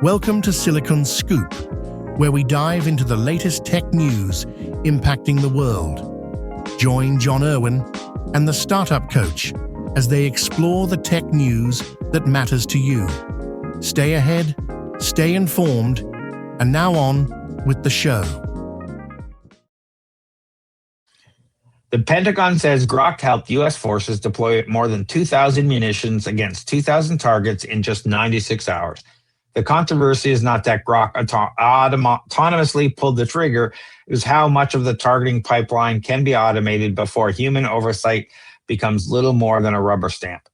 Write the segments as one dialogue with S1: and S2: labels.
S1: Welcome to Silicon Scoop, where we dive into the latest tech news impacting the world. Join John Irwin and the Startup Coach as they explore the tech news that matters to you. Stay ahead, stay informed, and now on with the show.
S2: The Pentagon says Grok helped U.S. forces deploy more than 2,000 munitions against 2,000 targets in just 96 hours. The controversy is not that Grok autonomously pulled the trigger, it was how much of the targeting pipeline can be automated before human oversight becomes little more than a rubber stamp.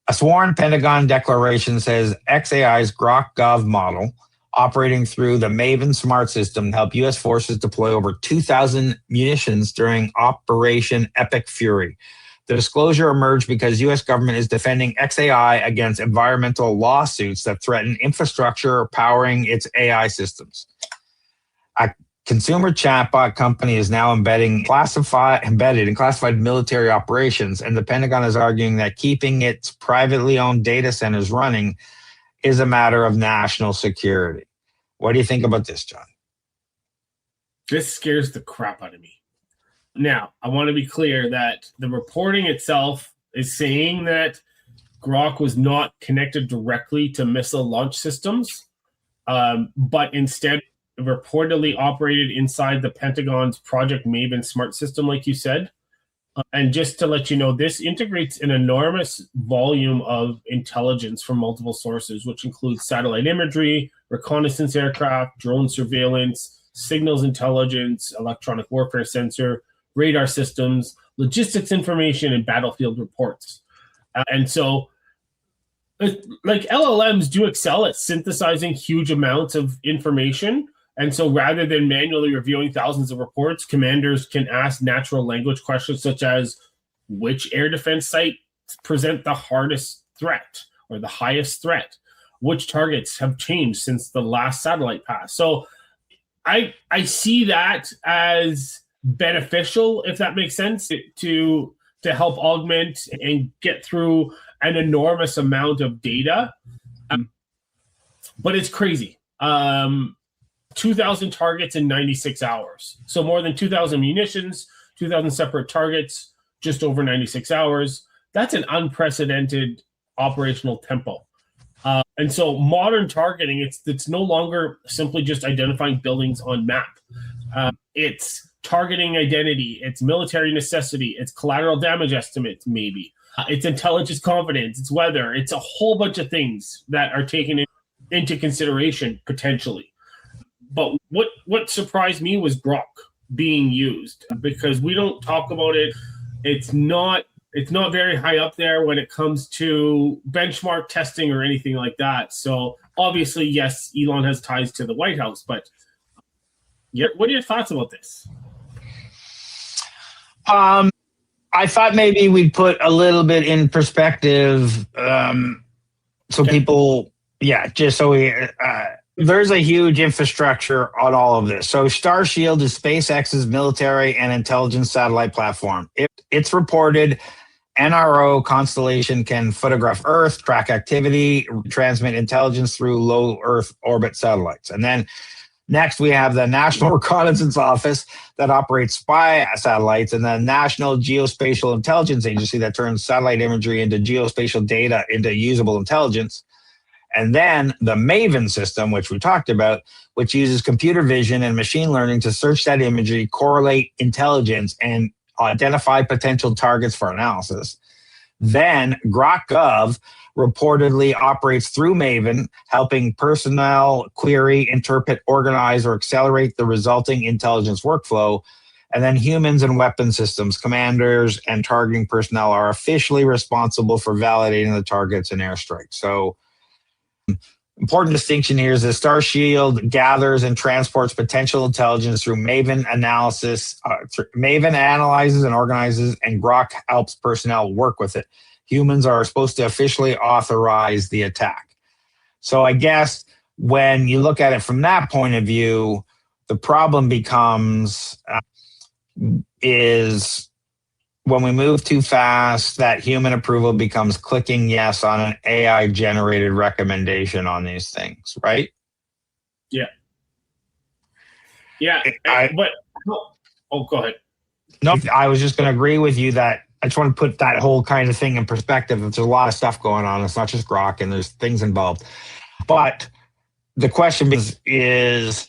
S2: A sworn Pentagon declaration says xAI's Grok Gov model, operating through the Maven smart system, helped U.S. forces deploy over 2,000 munitions during Operation Epic Fury. The disclosure emerged because U.S. government is defending xAI against environmental lawsuits that threaten infrastructure powering its AI systems. A consumer chatbot company is now embedded in classified military operations, and the Pentagon is arguing that keeping its privately owned data centers running is a matter of national security. What do you think about this, John?
S3: This scares the crap out of me. Now, I want to be clear that the reporting itself is saying that Grok was not connected directly to missile launch systems, but instead reportedly operated inside the Pentagon's Project Maven smart system, like you said. And just to let you know, this integrates an enormous volume of intelligence from multiple sources, which includes satellite imagery, reconnaissance aircraft, drone surveillance, signals intelligence, electronic warfare sensor, radar systems, logistics information, and battlefield reports. And so, like LLMs do excel at synthesizing huge amounts of information. And so rather than manually reviewing thousands of reports, commanders can ask natural language questions such as, which air defense sites present the hardest threat or the highest threat? Which targets have changed since the last satellite pass? So I see that as beneficial, if that makes sense, to help augment and get through an enormous amount of data. But it's crazy. 2,000 targets in 96 hours. So more than 2,000 munitions, 2,000 separate targets, just over 96 hours. That's an unprecedented operational tempo. And so modern targeting, it's no longer simply just identifying buildings on map. It's targeting identity, it's military necessity, it's collateral damage estimates, maybe. It's intelligence confidence, it's weather, it's a whole bunch of things that are taken into consideration potentially. But what surprised me was Grok being used, because we don't talk about it. It's not very high up there when it comes to benchmark testing or anything like that. So obviously, yes, Elon has ties to the White House, but what are your thoughts about this?
S2: I thought maybe we'd put a little bit in perspective, people, just so we, there's a huge infrastructure on all of this. So Starshield is SpaceX's military and intelligence satellite platform. It's reported NRO constellation can photograph Earth, track activity, transmit intelligence through low Earth orbit satellites. And then next, we have the National Reconnaissance Office that operates spy satellites, and the National Geospatial Intelligence Agency that turns satellite imagery into geospatial data into usable intelligence. And then the Maven system, which we talked about, which uses computer vision and machine learning to search that imagery, correlate intelligence, and identify potential targets for analysis. Then Grok Gov reportedly operates through Maven, helping personnel query, interpret, organize, or accelerate the resulting intelligence workflow. And then humans and weapon systems, commanders and targeting personnel are officially responsible for validating the targets in airstrikes. So important distinction here is that Starshield gathers and transports potential intelligence through Maven analysis. Maven analyzes and organizes, and Grok helps personnel work with it. Humans are supposed to officially authorize the attack. So I guess when you look at it from that point of view, the problem becomes is when we move too fast, that human approval becomes clicking yes on an AI generated recommendation on these things, right?
S3: Yeah. Yeah. Go ahead.
S2: No, I was just going to agree with you that I just want to put that whole kind of thing in perspective. There's a lot of stuff going on. It's not just Grok and there's things involved. But the question is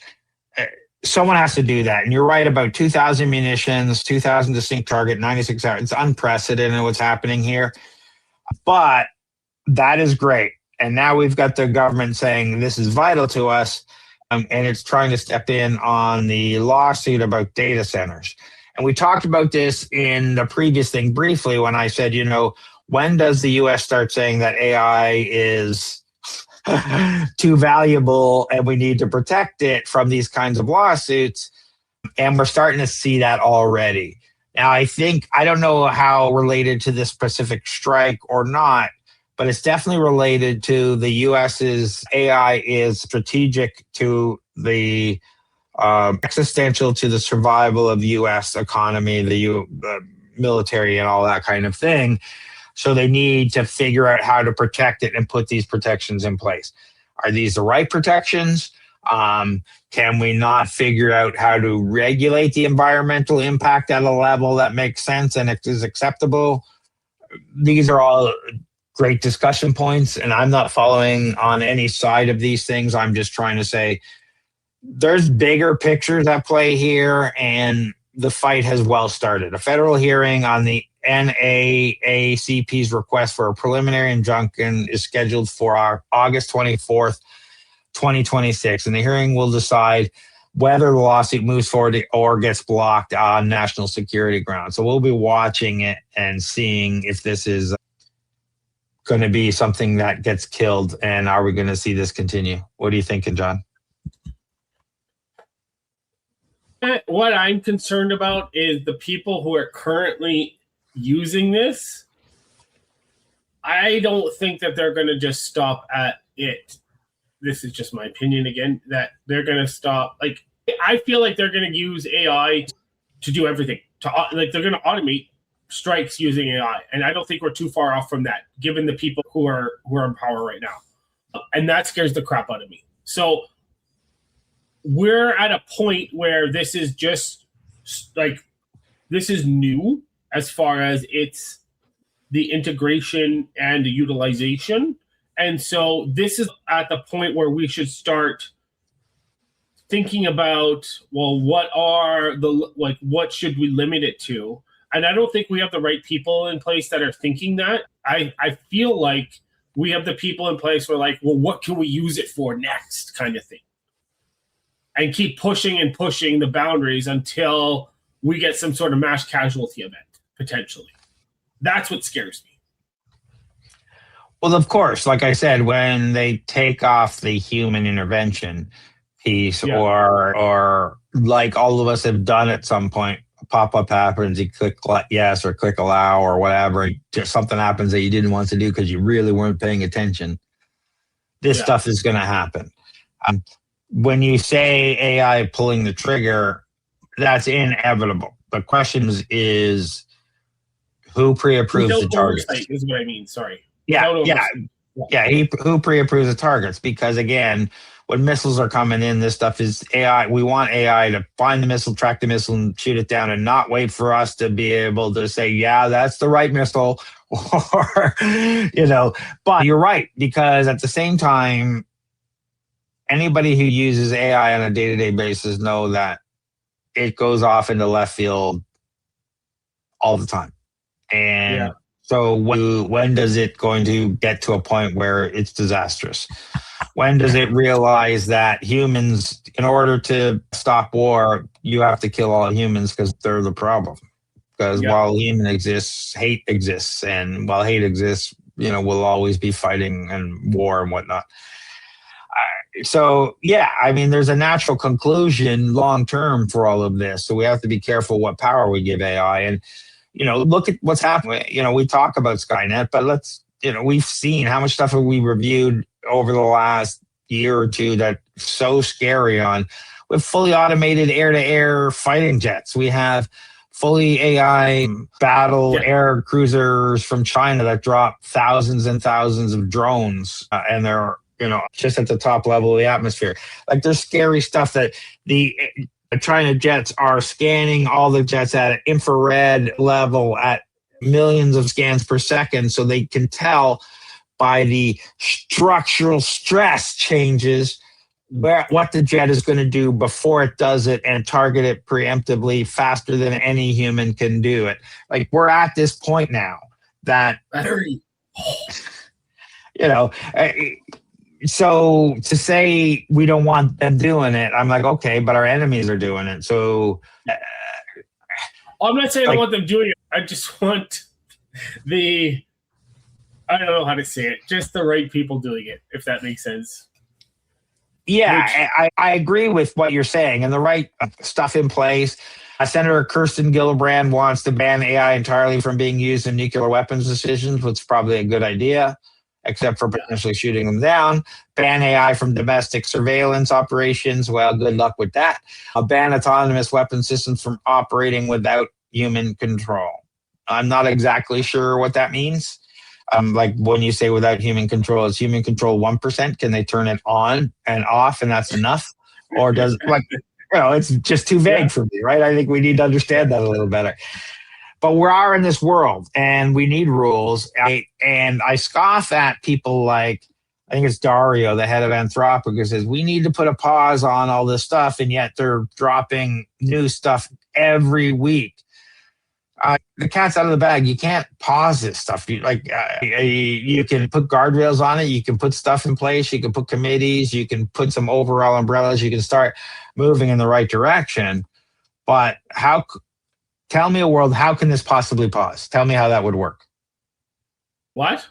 S2: someone has to do that. And you're right about 2,000 munitions, 2,000 distinct target, 96 hours. It's unprecedented what's happening here. But that is great. And now we've got the government saying this is vital to us. And it's trying to step in on the lawsuit about data centers. And we talked about this in the previous thing briefly when I said, when does the US start saying that AI is too valuable and we need to protect it from these kinds of lawsuits? And we're starting to see that already. Now, I don't know how related to this specific strike or not, but it's definitely related to the US's AI is strategic to the existential to the survival of the U.S. economy, the military, and all that kind of thing. So they need to figure out how to protect it and put these protections in place. Are these the right protections? Can we not figure out how to regulate the environmental impact at a level that makes sense and is acceptable? These are all great discussion points, and I'm not following on any side of these things. I'm just trying to say there's bigger pictures at play here, and the fight has well started. A federal hearing on the NAACP's request for a preliminary injunction is scheduled for August 24th, 2026, and the hearing will decide whether the lawsuit moves forward or gets blocked on national security grounds. So we'll be watching it and seeing if this is going to be something that gets killed, and are we going to see this continue? What are you thinking, John?
S3: What I'm concerned about is the people who are currently using this. I don't think that they're going to just stop at it. This is just my opinion again, that they're going to stop. Like, I feel like they're going to use AI to do everything. They're going to automate strikes using AI. And I don't think we're too far off from that, given the people who are in power right now. And that scares the crap out of me. So we're at a point where this is just this is new as far as it's the integration and the utilization. And so this is at the point where we should start thinking about, well, what should we limit it to? And I don't think we have the right people in place that are thinking that. I feel like we have the people in place who are like, well, what can we use it for next, kind of thing. And keep pushing and pushing the boundaries until we get some sort of mass casualty event, potentially. That's what scares me.
S2: Well, of course, like I said, when they take off the human intervention piece, or like all of us have done at some point, a pop-up happens, you click yes or click allow or whatever, just something happens that you didn't want to do because you really weren't paying attention. This stuff is going to happen. When you say AI pulling the trigger, that's inevitable. The question is who pre-approves the targets?
S3: Is what I mean. Sorry.
S2: Who pre-approves the targets? Because again, when missiles are coming in, this stuff is AI. We want AI to find the missile, track the missile, and shoot it down, and not wait for us to be able to say, yeah, that's the right missile, or But you're right, because at the same time, anybody who uses AI on a day-to-day basis know that it goes off into left field all the time. And so when does it going to get to a point where it's disastrous? When does it realize that humans, in order to stop war, you have to kill all humans because they're the problem? Because while human exists, hate exists. And while hate exists, we'll always be fighting and war and whatnot. So, there's a natural conclusion long-term for all of this. So we have to be careful what power we give AI. And, look at what's happening. We talk about Skynet, but we've seen how much stuff have we reviewed over the last year or two that's so scary on. We have fully automated air-to-air fighting jets. We have fully AI battle air cruisers from China that drop thousands and thousands of drones, and they're just at the top level of the atmosphere. Like, there's scary stuff that the China jets are scanning all the jets at an infrared level at millions of scans per second, so they can tell by the structural stress changes what the jet is going to do before it does it, and target it preemptively faster than any human can do it. Like, we're at this point now that, so to say we don't want them doing it, I'm like, okay, but our enemies are doing it. So
S3: I'm not saying I want them doing it. I just want I don't know how to say it, just the right people doing it, if that makes sense.
S2: Yeah, I agree with what you're saying, and the right stuff in place. Senator Kirsten Gillibrand wants to ban AI entirely from being used in nuclear weapons decisions, which is probably a good idea, except for potentially shooting them down. Ban AI from domestic surveillance operations. Well, good luck with that. Ban autonomous weapon systems from operating without human control. I'm not exactly sure what that means. Like, when you say without human control, is human control 1%? Can they turn it on and off and that's enough? Or does, it's just too vague for me, right? I think we need to understand that a little better. But we are in this world and we need rules. And I scoff at people like, I think it's Dario, the head of Anthropic, who says we need to put a pause on all this stuff, and yet they're dropping new stuff every week. The cat's out of the bag. You can't pause this stuff. You can put guardrails on it. You can put stuff in place. You can put committees. You can put some overall umbrellas. You can start moving in the right direction. But tell me a world, how can this possibly pause? Tell me how that would work.
S3: What?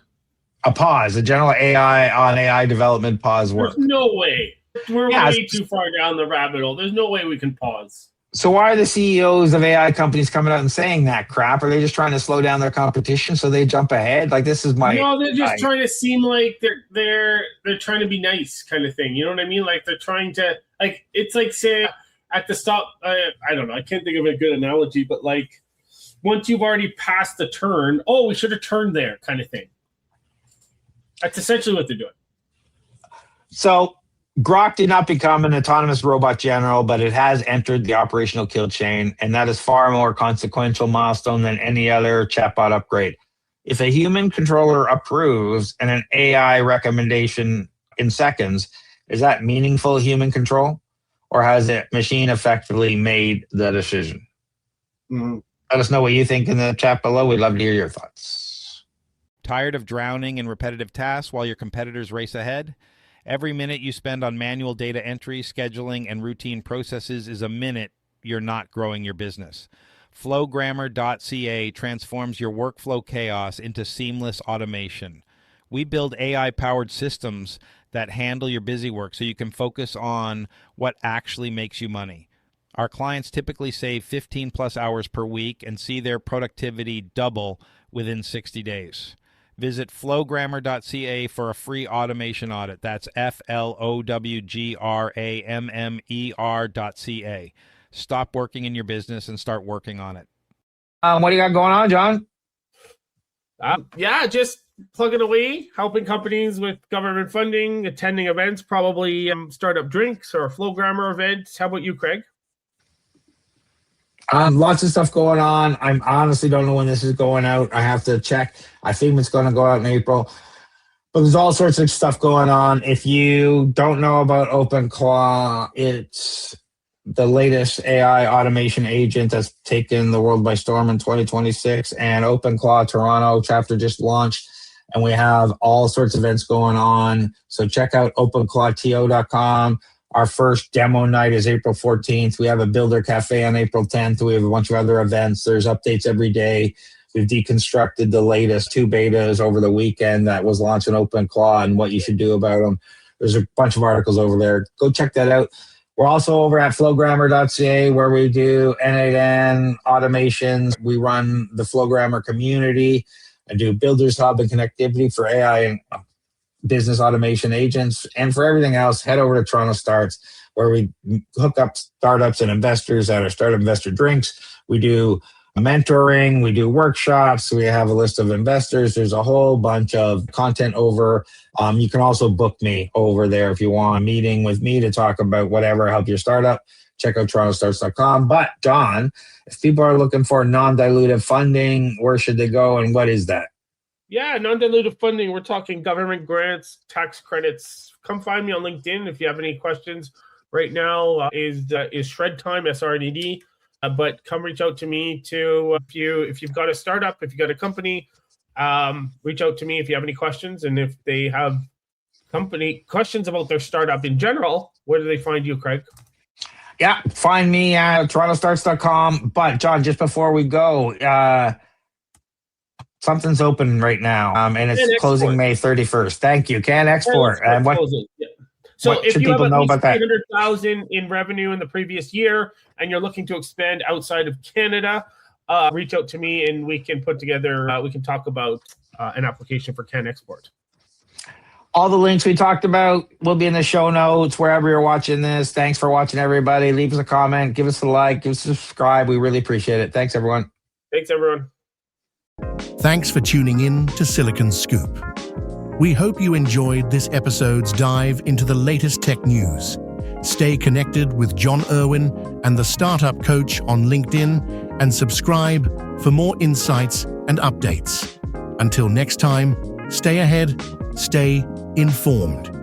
S2: A pause, a general AI on AI development pause work.
S3: There's no way. We're way too far down the rabbit hole. There's no way we can pause.
S2: So why are the CEOs of AI companies coming out and saying that crap? Are they just trying to slow down their competition so they jump ahead? Like, this is my...
S3: No, they're just trying to seem like they're trying to be nice, kind of thing. You know what I mean? Like, they're trying to, like, it's like saying at the stop, I don't know, I can't think of a good analogy, but like, once you've already passed the turn, oh, we should have turned there, kind of thing. That's essentially what they're doing.
S2: So Grok did not become an autonomous robot general, but it has entered the operational kill chain, and that is far more consequential milestone than any other chatbot upgrade. If a human controller approves and an AI recommendation in seconds, is that meaningful human control, or has a machine effectively made the decision? Mm-hmm. Let us know what you think in the chat below. We'd love to hear your thoughts.
S4: Tired of drowning in repetitive tasks while your competitors race ahead? Every minute you spend on manual data entry, scheduling, and routine processes is a minute you're not growing your business. Flowgrammer.ca transforms your workflow chaos into seamless automation. We build AI-powered systems that handle your busy work so you can focus on what actually makes you money. Our clients typically save 15+ hours per week and see their productivity double within 60 days. Visit flowgrammer.ca for a free automation audit. That's flowgrammer.ca. Stop working in your business and start working on it.
S2: What do you got going on, John?
S3: Just plugging away, helping companies with government funding, attending events, probably startup drinks or a Flowgrammer event. How about you, Craig?
S2: Lots of stuff going on. I honestly don't know when this is going out. I have to check. I think it's going to go out in April. But there's all sorts of stuff going on. If you don't know about OpenClaw, it's the latest AI automation agent that's taken the world by storm in 2026. And OpenClaw Toronto chapter just launched. And we have all sorts of events going on. So check out openclawto.com. Our first demo night is April 14th. We have a Builder Cafe on April 10th. We have a bunch of other events. There's updates every day. We've deconstructed the latest 2 betas over the weekend that was launched in OpenClaw and what you should do about them. There's a bunch of articles over there. Go check that out. We're also over at flowgrammer.ca where we do N8N automations. We run the Flowgrammer community. I do Builders Hub and connectivity for AI and business automation agents. And for everything else, head over to TorontoStarts. where we hook up startups and investors at our Startup Investor Drinks. We do mentoring, we do workshops, we have a list of investors. There's a whole bunch of content over. You can also book me over there if you want a meeting with me to talk about whatever, help your startup. Check out TorontoStarts.com. But John, if people are looking for non-dilutive funding, where should they go and what is that?
S3: Yeah, non-dilutive funding. We're talking government grants, tax credits. Come find me on LinkedIn if you have any questions. Right now is shred time, SRDD. But come reach out to me too if you've got a startup, if you've got a company. Reach out to me if you have any questions, and if they have company questions about their startup in general, where do they find you, Craig?
S2: Yeah, find me at TorontoStarts.com. But John, just before we go, something's open right now, and it's closing May 31st. Thank you. Can Export. And what?
S3: Yeah. So
S2: what
S3: if
S2: should
S3: you have
S2: people
S3: at
S2: know
S3: least
S2: about that?
S3: 300,000 in revenue in the previous year, and you're looking to expand outside of Canada, reach out to me, and we can put together. We can talk about an application for Can Export.
S2: All the links we talked about will be in the show notes, wherever you're watching this. Thanks for watching, everybody. Leave us a comment, give us a like, give us a subscribe. We really appreciate it. Thanks, everyone.
S3: Thanks, everyone.
S1: Thanks for tuning in to Silicon Scoop. We hope you enjoyed this episode's dive into the latest tech news. Stay connected with John Irwin and the Startup Coach on LinkedIn and subscribe for more insights and updates. Until next time, stay ahead, stay informed.